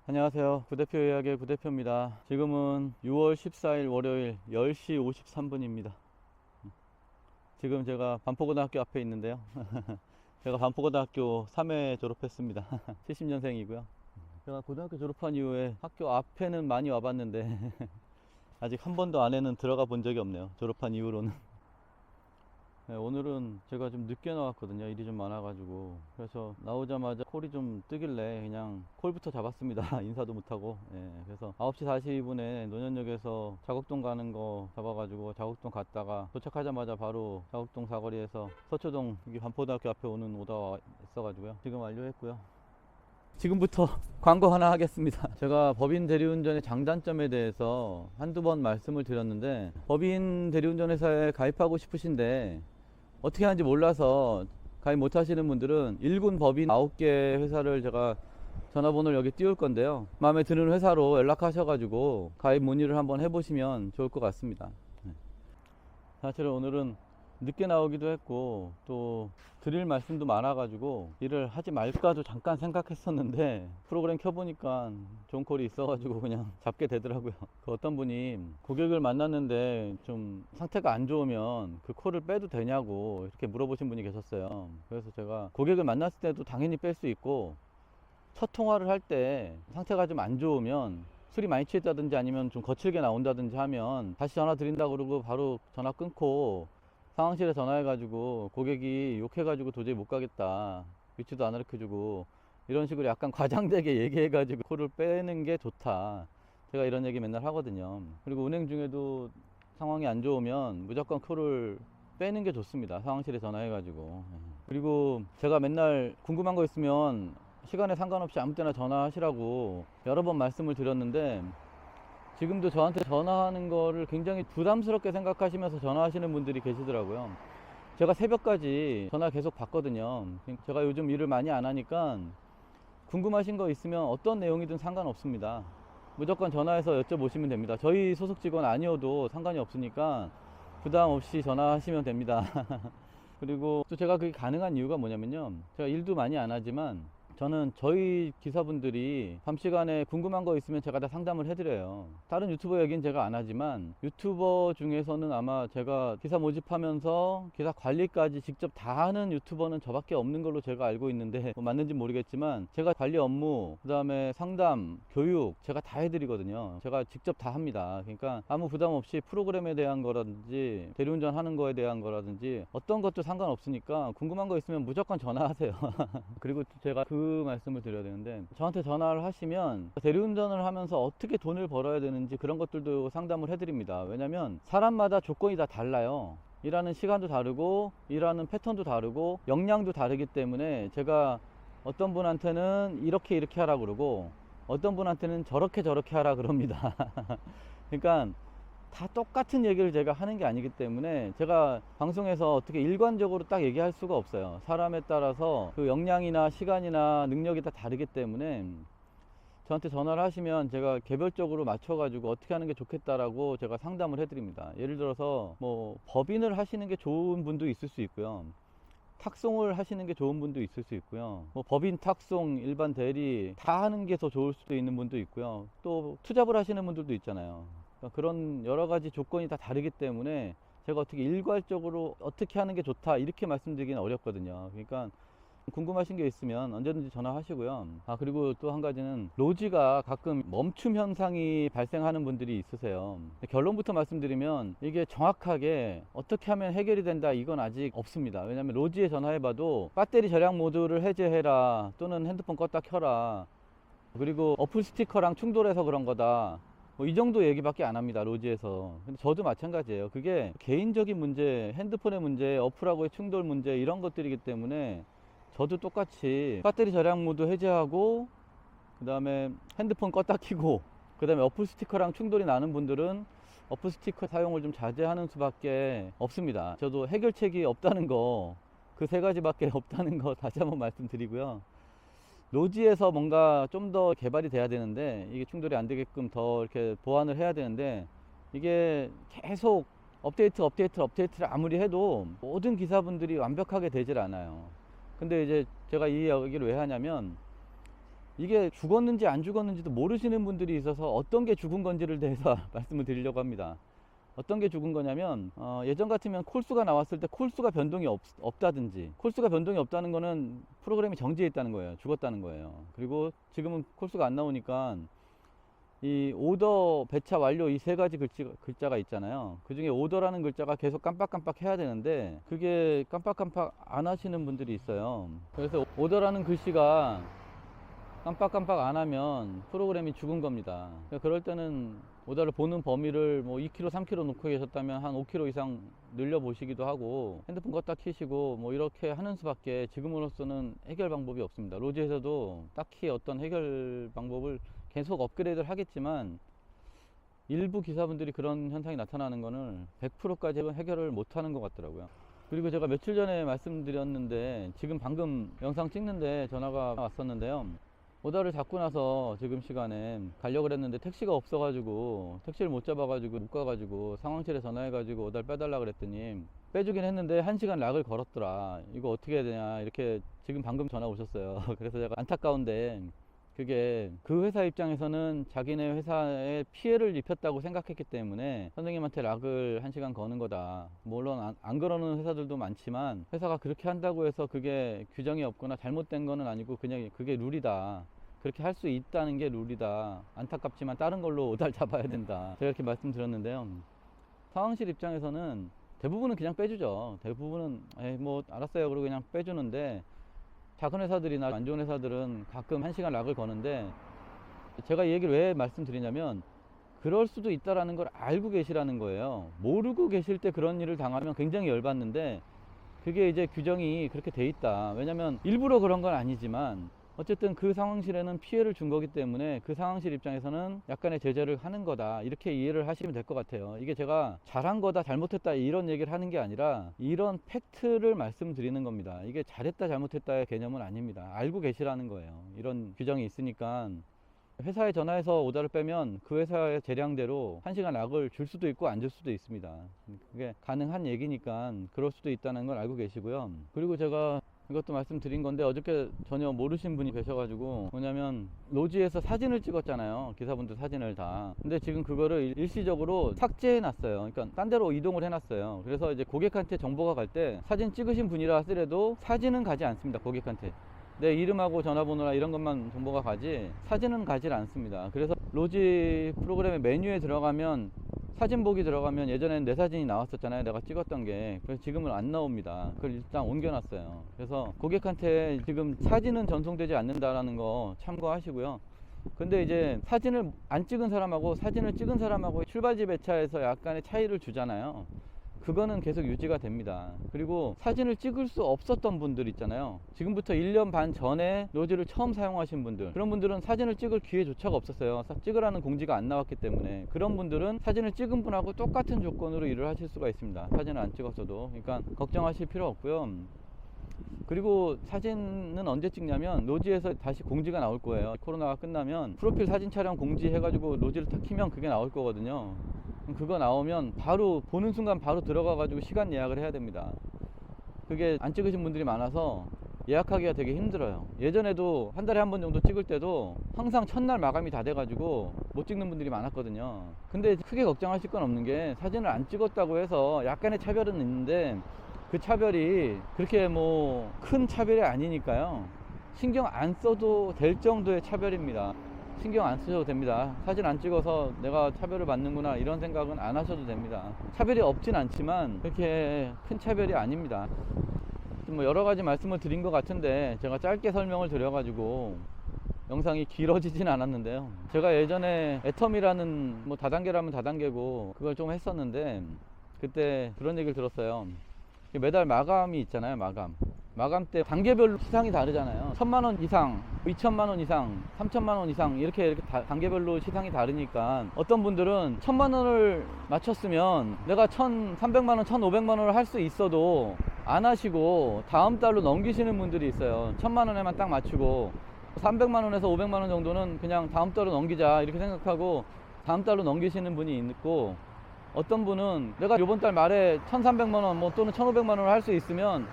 안녕하세요. 구대표 예약의 구대표입니다. 지금은 6월 14일 월요일 10시 53분입니다. 지금 제가 반포고등학교 앞에 있는데요. 제가 반포고등학교 3회 졸업했습니다. 70년생이고요. 제가 고등학교 졸업한 이후에 학교 앞에는 많이 와봤는데 아직 한 번도 안에는 들어가 본 적이 없네요. 졸업한 이후로는. 네, 오늘은 제가 좀 늦게 나왔거든요. 일이 좀 많아가지고. 그래서 나오자마자 콜이 좀 뜨길래 그냥 콜부터 잡았습니다. 인사도 못하고. 예, 그래서 9시 40분에 논현역에서 자곡동 가는 거 잡아가지고 자곡동 갔다가 도착하자마자 바로 자곡동 사거리에서 서초동 여기 반포대학교 앞에 오는 오다가 있어가지고요. 지금 완료했고요. 지금부터 광고 하나 하겠습니다. 제가 법인 대리운전의 장단점에 대해서 한두 번 말씀을 드렸는데, 법인 대리운전 회사에 가입하고 싶으신데 어떻게 하는지 몰라서 가입 못 하시는 분들은 일군 법인 9개 회사를 제가 전화번호를 여기 띄울 건데요. 마음에 드는 회사로 연락하셔가지고 가입 문의를 한번 해보시면 좋을 것 같습니다. 사실은 오늘은 늦게 나오기도 했고 또 드릴 말씀도 많아가지고 일을 하지 말까도 잠깐 생각했었는데 프로그램 켜보니까 좋은 콜이 있어가지고 그냥 잡게 되더라고요. 그 어떤 분이 고객을 만났는데 좀 상태가 안 좋으면 그 콜을 빼도 되냐고 이렇게 물어보신 분이 계셨어요. 그래서 제가 고객을 만났을 때도 당연히 뺄 수 있고, 첫 통화를 할 때 상태가 좀 안 좋으면 술이 많이 취했다든지 아니면 좀 거칠게 나온다든지 하면 다시 전화 드린다고 그러고 바로 전화 끊고 상황실에 전화해가지고 고객이 욕해가지고 도저히 못 가겠다, 위치도 안 가르쳐주고 이런 식으로 약간 과장되게 얘기해가지고 콜을 빼는 게 좋다, 제가 이런 얘기 맨날 하거든요. 그리고 운행 중에도 상황이 안 좋으면 무조건 콜을 빼는 게 좋습니다. 상황실에 전화해가지고. 그리고 제가 맨날 궁금한 거 있으면 시간에 상관없이 아무 때나 전화하시라고 여러 번 말씀을 드렸는데, 지금도 저한테 전화하는 거를 굉장히 부담스럽게 생각하시면서 전화하시는 분들이 계시더라고요. 제가 새벽까지 전화 계속 받거든요. 제가 요즘 일을 많이 안 하니까 궁금하신 거 있으면 어떤 내용이든 상관없습니다. 무조건 전화해서 여쭤보시면 됩니다. 저희 소속 직원 아니어도 상관이 없으니까 부담 없이 전화하시면 됩니다. 그리고 또 제가 그게 가능한 이유가 뭐냐면요, 제가 일도 많이 안 하지만 저는 저희 기사분들이 밤시간에 궁금한 거 있으면 제가 다 상담을 해드려요. 다른 유튜버 얘기는 제가 안 하지만 유튜버 중에서는 아마 제가 기사 모집하면서 기사 관리까지 직접 다 하는 유튜버는 저밖에 없는 걸로 제가 알고 있는데, 뭐 맞는지 모르겠지만 제가 관리 업무, 그 다음에 상담, 교육 제가 다 해드리거든요. 제가 직접 다 합니다. 그러니까 아무 부담 없이 프로그램에 대한 거라든지 대리운전 하는 거에 대한 거라든지 어떤 것도 상관없으니까 궁금한 거 있으면 무조건 전화하세요. 그리고 제가 그 말씀을 드려야 되는데, 저한테 전화를 하시면 대리운전을 하면서 어떻게 돈을 벌어야 되는지 그런 것들도 상담을 해드립니다. 왜냐면 사람마다 조건이 다 달라요. 일하는 시간도 다르고 일하는 패턴도 다르고 역량도 다르기 때문에 제가 어떤 분한테는 이렇게 하라 그러고 어떤 분한테는 저렇게 하라 그럽니다. 그러니까 다 똑같은 얘기를 제가 하는 게 아니기 때문에 제가 방송에서 어떻게 일관적으로 딱 얘기할 수가 없어요. 사람에 따라서 그 역량이나 시간이나 능력이 다 다르기 때문에 저한테 전화를 하시면 제가 개별적으로 맞춰가지고 어떻게 하는 게 좋겠다라고 제가 상담을 해드립니다. 예를 들어서 뭐 법인을 하시는 게 좋은 분도 있을 수 있고요, 탁송을 하시는 게 좋은 분도 있을 수 있고요, 뭐 법인 탁송, 일반 대리 다 하는 게 더 좋을 수도 있는 분도 있고요, 또 투잡을 하시는 분들도 있잖아요. 그러니까 그런 여러 가지 조건이 다 다르기 때문에 제가 어떻게 일괄적으로 어떻게 하는 게 좋다 이렇게 말씀드리기는 어렵거든요. 그러니까 궁금하신 게 있으면 언제든지 전화하시고요. 그리고 또 한 가지는 로지가 가끔 멈춤 현상이 발생하는 분들이 있으세요. 결론부터 말씀드리면 이게 정확하게 어떻게 하면 해결이 된다 이건 아직 없습니다. 왜냐면 로지에 전화해봐도 배터리 절약 모드를 해제해라, 또는 핸드폰 껐다 켜라, 그리고 어플 스티커랑 충돌해서 그런 거다, 뭐 이 정도 얘기밖에 안 합니다, 로지에서. 근데 저도 마찬가지예요. 그게 개인적인 문제, 핸드폰의 문제, 어플하고의 충돌 문제 이런 것들이기 때문에 저도 똑같이 배터리 절약 모드 해제하고 그 다음에 핸드폰 껐다 켜고 그 다음에 어플 스티커랑 충돌이 나는 분들은 어플 스티커 사용을 좀 자제하는 수밖에 없습니다. 저도 해결책이 없다는 거, 그 세 가지밖에 없다는 거 다시 한번 말씀드리고요. 로지에서 뭔가 좀 더 개발이 돼야 되는데, 이게 충돌이 안 되게끔 더 이렇게 보완을 해야 되는데, 이게 계속 업데이트를 아무리 해도 모든 기사분들이 완벽하게 되질 않아요. 근데 이제 제가 이 얘기를 왜 하냐면, 이게 죽었는지 안 죽었는지도 모르시는 분들이 있어서 어떤 게 죽은 건지를 대해서 말씀을 드리려고 합니다. 어떤 게 죽은 거냐면 예전 같으면 콜수가 나왔을 때 콜수가 변동이 없다든지, 콜수가 변동이 없다는 거는 프로그램이 정지해 있다는 거예요. 죽었다는 거예요. 그리고 지금은 콜수가 안 나오니까 이 오더 배차 완료 이 세 가지 글자가 있잖아요. 그 중에 오더라는 글자가 계속 깜빡깜빡 해야 되는데 그게 깜빡깜빡 안 하시는 분들이 있어요. 그래서 오더라는 글씨가 깜빡깜빡 안 하면 프로그램이 죽은 겁니다. 그러니까 그럴 때는 오더를 보는 범위를 뭐 2km, 3km 놓고 계셨다면 한 5km 이상 늘려 보시기도 하고, 핸드폰 껐다 키시고 뭐 이렇게 하는 수밖에 지금으로서는 해결 방법이 없습니다. 로지에서도 딱히 어떤 해결 방법을 계속 업그레이드를 하겠지만 일부 기사분들이 그런 현상이 나타나는 거는 100%까지 해결을 못 하는 것 같더라고요. 그리고 제가 며칠 전에 말씀드렸는데 지금 방금 영상 찍는데 전화가 왔었는데요. 오더를 잡고 나서 지금 시간에 가려고 그랬는데 택시가 없어가지고 택시를 못 잡아가지고 못 가가지고 상황실에 전화해가지고 오더를 빼달라 그랬더니 빼주긴 했는데 1시간 락을 걸었더라. 이거 어떻게 해야 되냐 이렇게 지금 방금 전화 오셨어요. 그래서 제가 안타까운데 그게 그 회사 입장에서는 자기네 회사에 피해를 입혔다고 생각했기 때문에 선생님한테 락을 1시간 거는 거다. 물론 안 그러는 회사들도 많지만 회사가 그렇게 한다고 해서 그게 규정이 없거나 잘못된 거는 아니고 그냥 그게 룰이다. 그렇게 할 수 있다는 게 룰이다. 안타깝지만 다른 걸로 오달 잡아야 된다. 제가 이렇게 말씀드렸는데요. 상황실 입장에서는 대부분은 그냥 빼주죠. 대부분은 뭐 알았어요 그러고 그냥 빼주는데, 작은 회사들이나 안 좋은 회사들은 가끔 1시간 락을 거는데, 제가 이 얘기를 왜 말씀드리냐면 그럴 수도 있다라는 걸 알고 계시라는 거예요. 모르고 계실 때 그런 일을 당하면 굉장히 열받는데, 그게 이제 규정이 그렇게 돼 있다. 왜냐면 일부러 그런 건 아니지만 어쨌든 그 상황실에는 피해를 준 거기 때문에 그 상황실 입장에서는 약간의 제재를 하는 거다. 이렇게 이해를 하시면 될 것 같아요. 이게 제가 잘한 거다 잘못했다 이런 얘기를 하는 게 아니라 이런 팩트를 말씀드리는 겁니다. 이게 잘했다 잘못했다의 개념은 아닙니다. 알고 계시라는 거예요. 이런 규정이 있으니까 회사에 전화해서 오더를 빼면 그 회사의 재량대로 1시간 락을 줄 수도 있고 안 줄 수도 있습니다. 그게 가능한 얘기니까 그럴 수도 있다는 걸 알고 계시고요. 그리고 제가 이것도 말씀드린 건데 어저께 전혀 모르신 분이 계셔가지고, 뭐냐면 로지에서 사진을 찍었잖아요. 기사분들 사진을 다. 근데 지금 그거를 일시적으로 삭제해 놨어요. 그러니까 딴 데로 이동을 해 놨어요. 그래서 이제 고객한테 정보가 갈 때 사진 찍으신 분이라 하더라도 사진은 가지 않습니다. 고객한테 내 이름하고 전화번호나 이런 것만 정보가 가지 사진은 가지 않습니다. 그래서 로지 프로그램의 메뉴에 들어가면 사진 보기 들어가면 예전에는 내 사진이 나왔었잖아요. 내가 찍었던 게. 그래서 지금은 안 나옵니다. 그걸 일단 옮겨놨어요. 그래서 고객한테 지금 사진은 전송되지 않는다라는 거 참고하시고요. 근데 이제 사진을 안 찍은 사람하고 사진을 찍은 사람하고 출발지 배차에서 약간의 차이를 주잖아요. 그거는 계속 유지가 됩니다. 그리고 사진을 찍을 수 없었던 분들 있잖아요. 지금부터 1년 반 전에 로지를 처음 사용하신 분들, 그런 분들은 사진을 찍을 기회조차가 없었어요. 찍으라는 공지가 안 나왔기 때문에. 그런 분들은 사진을 찍은 분하고 똑같은 조건으로 일을 하실 수가 있습니다. 사진을 안 찍었어도. 그러니까 걱정하실 필요 없고요. 그리고 사진은 언제 찍냐면 로지에서 다시 공지가 나올 거예요. 코로나가 끝나면 프로필 사진 촬영 공지 해가지고 로지를 탁 키면 그게 나올 거거든요. 그거 나오면 바로 보는 순간 바로 들어가 가지고 시간 예약을 해야 됩니다. 그게 안 찍으신 분들이 많아서 예약하기가 되게 힘들어요. 예전에도 한 달에 한 번 정도 찍을 때도 항상 첫날 마감이 다 돼 가지고 못 찍는 분들이 많았거든요. 근데 크게 걱정하실 건 없는 게, 사진을 안 찍었다고 해서 약간의 차별은 있는데 그 차별이 그렇게 뭐 큰 차별이 아니니까요. 신경 안 써도 될 정도의 차별입니다. 신경 안 쓰셔도 됩니다. 사진 안 찍어서 내가 차별을 받는구나 이런 생각은 안 하셔도 됩니다. 차별이 없진 않지만 그렇게 큰 차별이 아닙니다. 뭐 여러 가지 말씀을 드린 것 같은데 제가 짧게 설명을 드려가지고 영상이 길어지진 않았는데요. 제가 예전에 애텀이라는 뭐 다단계라면 다단계고 그걸 좀 했었는데 그때 그런 얘기를 들었어요. 매달 마감이 있잖아요. 마감 때 단계별로 시상이 다르잖아요. 1000만원 이상, 2000만원 이상, 3000만원 이상 이렇게 단계별로 시상이 다르니까 어떤 분들은 1000만원을 맞췄으면 내가 1300만원, 1500만원을 할 수 있어도 안 하시고 다음 달로 넘기시는 분들이 있어요. 1000만원에만 딱 맞추고 300만원에서 500만원 정도는 그냥 다음 달로 넘기자 이렇게 생각하고 다음 달로 넘기시는 분이 있고, 어떤 분은 내가 이번 달 말에 1300만원 뭐 또는 1500만원을 할 수 있으면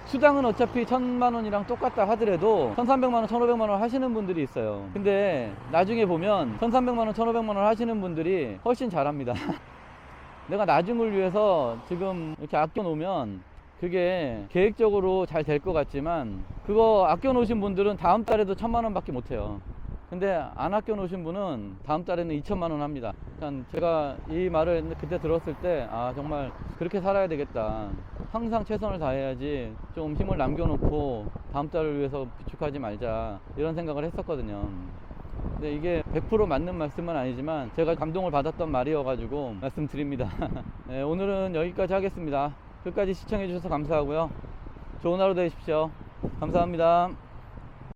수당은 어차피 1000만 원이랑 똑같다 하더라도 1300만 원, 1500만 원 하시는 분들이 있어요. 근데 나중에 보면 1300만 원, 1500만 원 하시는 분들이 훨씬 잘합니다. 내가 나중을 위해서 지금 이렇게 아껴 놓으면 그게 계획적으로 잘 될 것 같지만 그거 아껴 놓으신 분들은 다음 달에도 1000만 원 밖에 못 해요. 근데 안 아껴 놓으신 분은 다음 달에는 2000만 원 합니다. 그러니까 제가 이 말을 그때 들었을 때 아 정말 그렇게 살아야 되겠다. 항상 최선을 다해야지 좀 힘을 남겨놓고 다음 달을 위해서 비축하지 말자 이런 생각을 했었거든요. 근데 이게 100% 맞는 말씀은 아니지만 제가 감동을 받았던 말이어가지고 말씀드립니다. 네, 오늘은 여기까지 하겠습니다. 끝까지 시청해 주셔서 감사하고요. 좋은 하루 되십시오. 감사합니다.